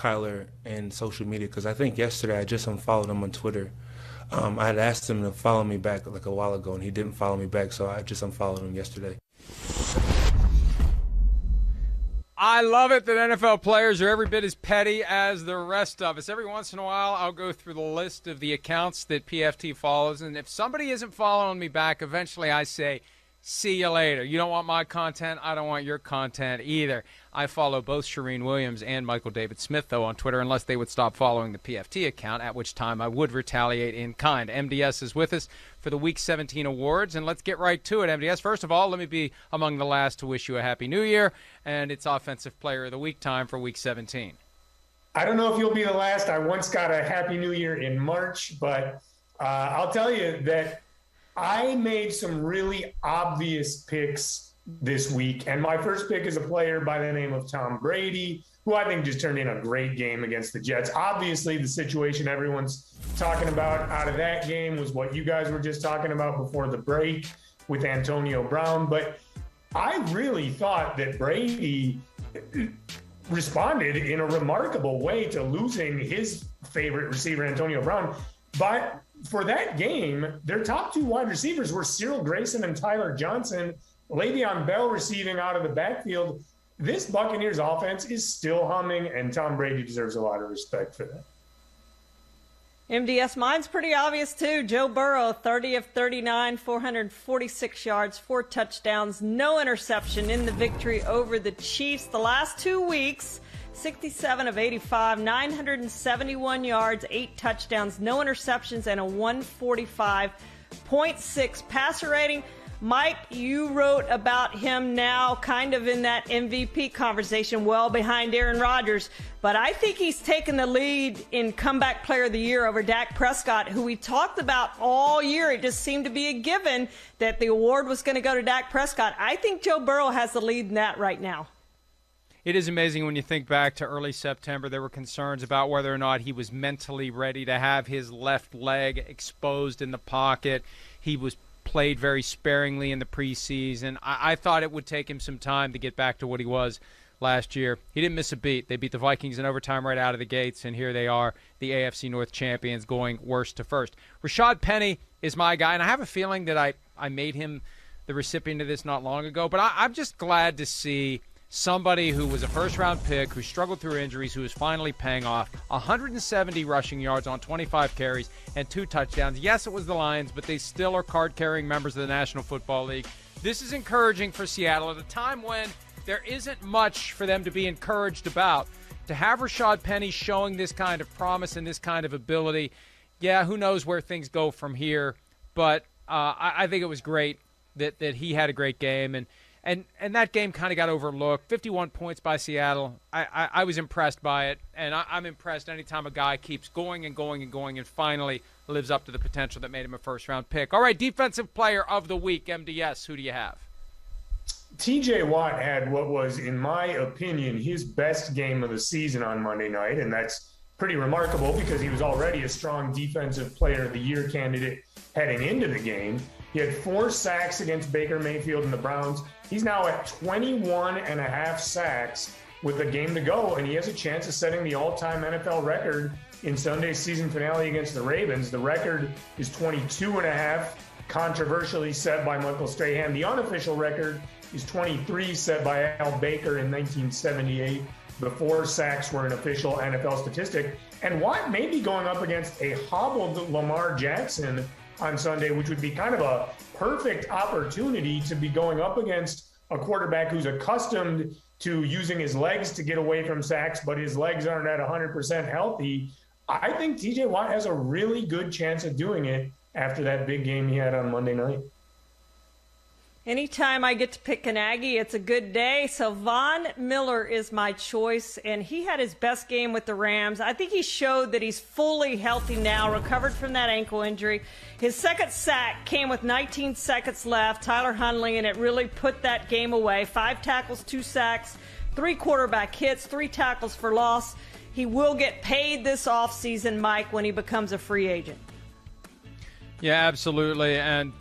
Kyler in social media because I think yesterday I just unfollowed him on Twitter. I had asked him to follow me back like a while ago, and he didn't follow me back, so I just unfollowed him yesterday. I love it that NFL players are every bit as petty as the rest of us. Every once in a while, I'll go through the list of the accounts that PFT follows, and if somebody isn't following me back, eventually I say, see you later. You don't want my content, I don't want your content either. I follow both Charean Williams and Michael David Smith, though, on Twitter, unless they would stop following the PFT account, at which time I would retaliate in kind. MDS is with us for the Week 17 awards, and let's get right to it, MDS. First of all, let me be among the last to wish you a Happy New Year, and it's Offensive Player of the Week time for Week 17. I don't know if you'll be the last. I once got a Happy New Year in March, but I'll tell you that I made some really obvious picks this week, and my first pick is a player by the name of Tom Brady, who I think just turned in a great game against the Jets. Obviously, the situation everyone's talking about out of that game was what you guys were just talking about before the break with Antonio Brown, but I really thought that Brady responded in a remarkable way to losing his favorite receiver, Antonio Brown, but for that game, their top two wide receivers were Cyril Grayson and Tyler Johnson. Le'Veon Bell receiving out of the backfield. This Buccaneers offense is still humming, and Tom Brady deserves a lot of respect for that. MDS, mine's pretty obvious too. Joe Burrow, 30 of 39, 446 yards, 4 touchdowns, no interception in the victory over the Chiefs. The last 2 weeks, 67 of 85, 971 yards, 8 touchdowns, no interceptions, and a 145.6 passer rating. Mike, you wrote about him now kind of in that MVP conversation, well behind Aaron Rodgers. But I think he's taken the lead in Comeback Player of the Year over Dak Prescott, who we talked about all year. It just seemed to be a given that the award was going to go to Dak Prescott. I think Joe Burrow has the lead in that right now. It is amazing when you think back to early September. There were concerns about whether or not he was mentally ready to have his left leg exposed in the pocket. He was played very sparingly in the preseason. I thought it would take him some time to get back to what he was last year. He didn't miss a beat. They beat the Vikings in overtime right out of the gates, and here they are, the AFC North champions, going worst to first. Rashad Penny is my guy, and I have a feeling that I made him the recipient of this not long ago, but I'm just glad to see somebody who was a first-round pick, who struggled through injuries, who is finally paying off. 170 rushing yards on 25 carries and 2 touchdowns. Yes, it was the Lions, but they still are card-carrying members of the National Football League. This is encouraging for Seattle at a time when there isn't much for them to be encouraged about. To have Rashad Penny showing this kind of promise and this kind of ability, yeah, who knows where things go from here. But I think it was great that he had a great game. And that game kind of got overlooked. 51 points by Seattle. I was impressed by it, and I'm impressed anytime a guy keeps going and going and going and finally lives up to the potential that made him a first-round pick. All right, Defensive Player of the Week, MDS, who do you have? TJ Watt had what was, in my opinion, his best game of the season on Monday night, and that's pretty remarkable because he was already a strong Defensive Player of the Year candidate heading into the game. He had 4 sacks against Baker Mayfield and the Browns. He's now at 21 and a half sacks with a game to go, and he has a chance of setting the all-time NFL record in Sunday's season finale against the Ravens. The record is 22 and a half, controversially set by Michael Strahan. The unofficial record is 23, set by Al Baker in 1978, before sacks were an official NFL statistic. And Watt may be going up against a hobbled Lamar Jackson on Sunday, which would be kind of a perfect opportunity to be going up against a quarterback who's accustomed to using his legs to get away from sacks, but his legs aren't at 100% healthy. I think TJ Watt has a really good chance of doing it after that big game he had on Monday night. Anytime I get to pick an Aggie, it's a good day. So Von Miller is my choice, and he had his best game with the Rams. I think he showed that he's fully healthy now, recovered from that ankle injury. His second sack came with 19 seconds left, Tyler Huntley, and it really put that game away. 5 tackles, 2 sacks, 3 quarterback hits, 3 tackles for loss. He will get paid this offseason, Mike, when he becomes a free agent. Yeah, absolutely, and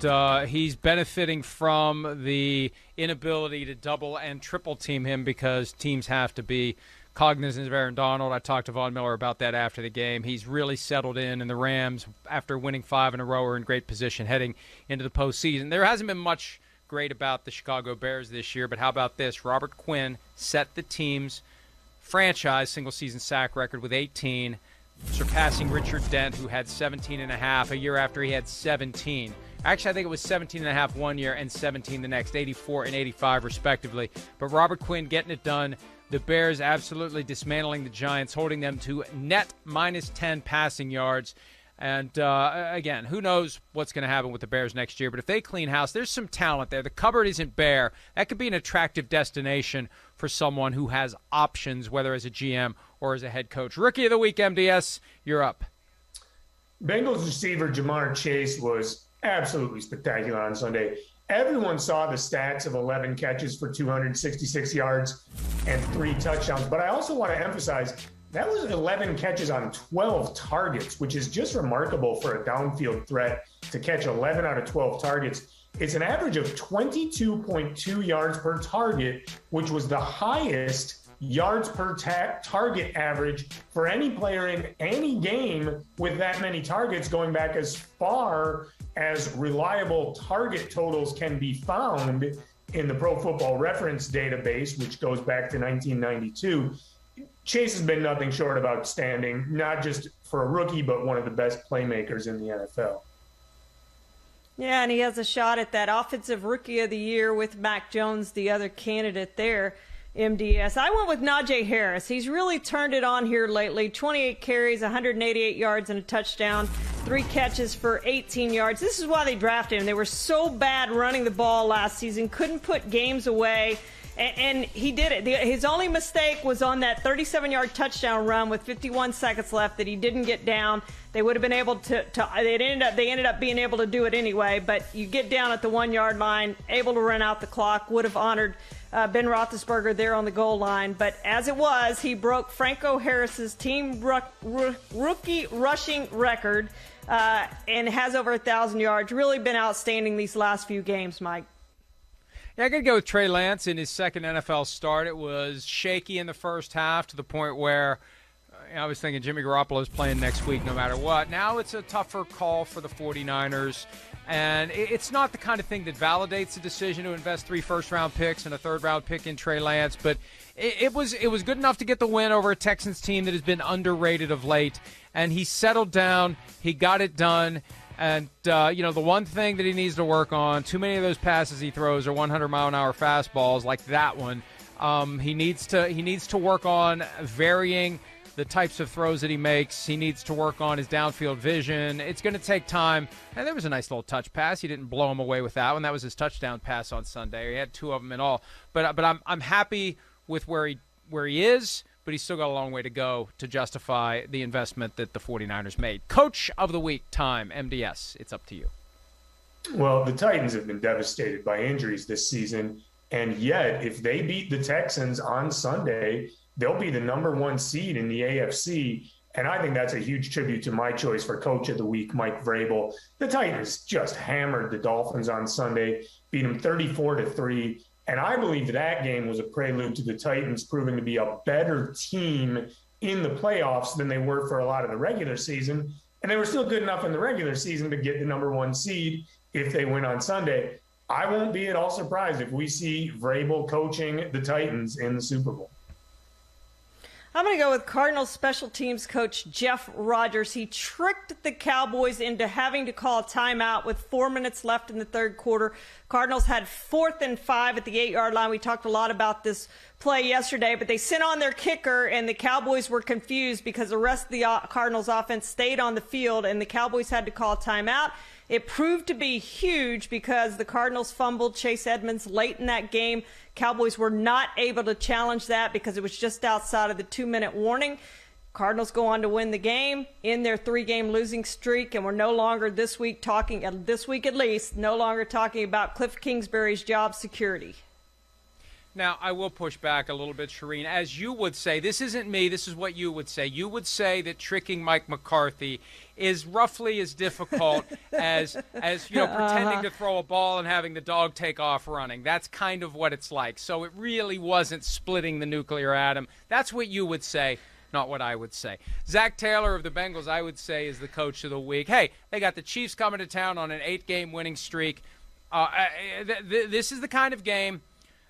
he's benefiting from the inability to double and triple team him because teams have to be cognizant of Aaron Donald. I talked to Von Miller about that after the game. He's really settled in, and the Rams, after winning 5 in a row, are in great position heading into the postseason. There hasn't been much great about the Chicago Bears this year, but how about this? Robert Quinn set the team's franchise single-season sack record with 18, surpassing Richard Dent, who had 17.5 a year after he had 17. Actually, I think it was 17.5 one year and 17 the next, 84 and 85 respectively. But Robert Quinn getting it done. The Bears absolutely dismantling the Giants, holding them to net minus 10 passing yards. And, again, who knows what's going to happen with the Bears next year. But if they clean house, there's some talent there. The cupboard isn't bare. That could be an attractive destination for someone who has options, whether as a GM or as a head coach. Rookie of the week, MDS, you're up. Bengals receiver Jamar Chase was absolutely spectacular on Sunday. Everyone saw the stats of 11 catches for 266 yards and 3 touchdowns. But I also want to emphasize that was 11 catches on 12 targets, which is just remarkable for a downfield threat to catch 11 out of 12 targets. It's an average of 22.2 yards per target, which was the highest yards per target average for any player in any game with that many targets, going back as far as reliable target totals can be found in the Pro Football Reference database, which goes back to 1992. Chase has been nothing short of outstanding, not just for a rookie, but one of the best playmakers in the NFL. Yeah, and he has a shot at that Offensive Rookie of the Year with Mac Jones, the other candidate there. MDS. I went with Najee Harris. He's really turned it on here lately. 28 carries, 188 yards, and a touchdown. 3 catches for 18 yards. This is why they drafted him. They were so bad running the ball last season, couldn't put games away, and he did it. His only mistake was on that 37-yard touchdown run with 51 seconds left that he didn't get down. They would have been able to they ended up being able to do it anyway, but you get down at the 1-yard line, able to run out the clock, would have honored Ben Roethlisberger there on the goal line. But as it was, he broke Franco Harris's team rookie rushing record and has over 1,000 yards. Really been outstanding these last few games, Mike. Yeah, I got to go with Trey Lance in his second NFL start. It was shaky in the first half to the point where I was thinking Jimmy Garoppolo's playing next week no matter what. Now it's a tougher call for the 49ers. And it's not the kind of thing that validates the decision to invest 3 first-round picks and a third-round pick in Trey Lance, but it was good enough to get the win over a Texans team that has been underrated of late. And he settled down. He got it done. And, the one thing that he needs to work on, too many of those passes he throws are 100-mile-an-hour fastballs like that one. He needs to work on varying the types of throws that he makes. He needs to work on his downfield vision. It's going to take time. And there was a nice little touch pass. He didn't blow him away with that one. That was his touchdown pass on Sunday. He had 2 of them in all. But I'm happy with where he is, but he's still got a long way to go to justify the investment that the 49ers made. Coach of the Week time, MDS. It's up to you. Well, the Titans have been devastated by injuries this season, and yet if they beat the Texans on Sunday, they'll be the number 1 seed in the AFC, and I think that's a huge tribute to my choice for Coach of the Week, Mike Vrabel. The Titans just hammered the Dolphins on Sunday, beat them 34-3, and I believe that game was a prelude to the Titans proving to be a better team in the playoffs than they were for a lot of the regular season, and they were still good enough in the regular season to get the number 1 seed if they win on Sunday. I won't be at all surprised if we see Vrabel coaching the Titans in the Super Bowl. I'm going to go with Cardinals special teams coach Jeff Rodgers. He tricked the Cowboys into having to call a timeout with 4 minutes left in the third quarter. Cardinals had 4th and 5 at the 8-yard line. We talked a lot about this play yesterday, but they sent on their kicker, and the Cowboys were confused because the rest of the Cardinals offense stayed on the field, and the Cowboys had to call a timeout. It proved to be huge because the Cardinals fumbled Chase Edmonds late in that game. Cowboys were not able to challenge that because it was just outside of the 2-minute warning. Cardinals go on to win the game in their 3-game losing streak, and we're no longer this week at least, no longer talking about Cliff Kingsbury's job security. Now, I will push back a little bit, Charean. As you would say, this isn't me, this is what you would say. You would say that tricking Mike McCarthy is roughly as difficult as pretending to throw a ball and having the dog take off running. That's kind of what it's like. So it really wasn't splitting the nuclear atom. That's what you would say, not what I would say. Zach Taylor of the Bengals, I would say, is the coach of the week. Hey, they got the Chiefs coming to town on an 8-game winning streak. This is the kind of game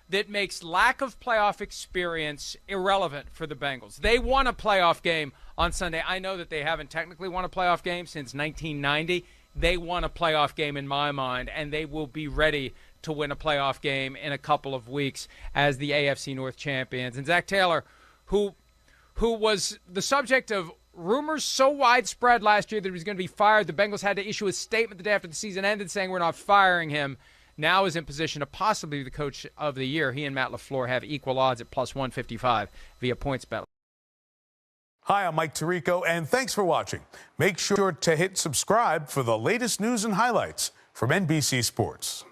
that makes lack of playoff experience irrelevant for the Bengals. They won a playoff game on Sunday. I know that they haven't technically won a playoff game since 1990. They won a playoff game in my mind, and they will be ready to win a playoff game in a couple of weeks as the AFC North champions. And Zach Taylor, who was the subject of rumors so widespread last year that he was going to be fired, the Bengals had to issue a statement the day after the season ended saying we're not firing him, now is in position to possibly be the coach of the year. He and Matt LaFleur have equal odds at plus 155 via PointsBet. Hi, I'm Mike Tirico, and thanks for watching. Make sure to hit subscribe for the latest news and highlights from NBC Sports.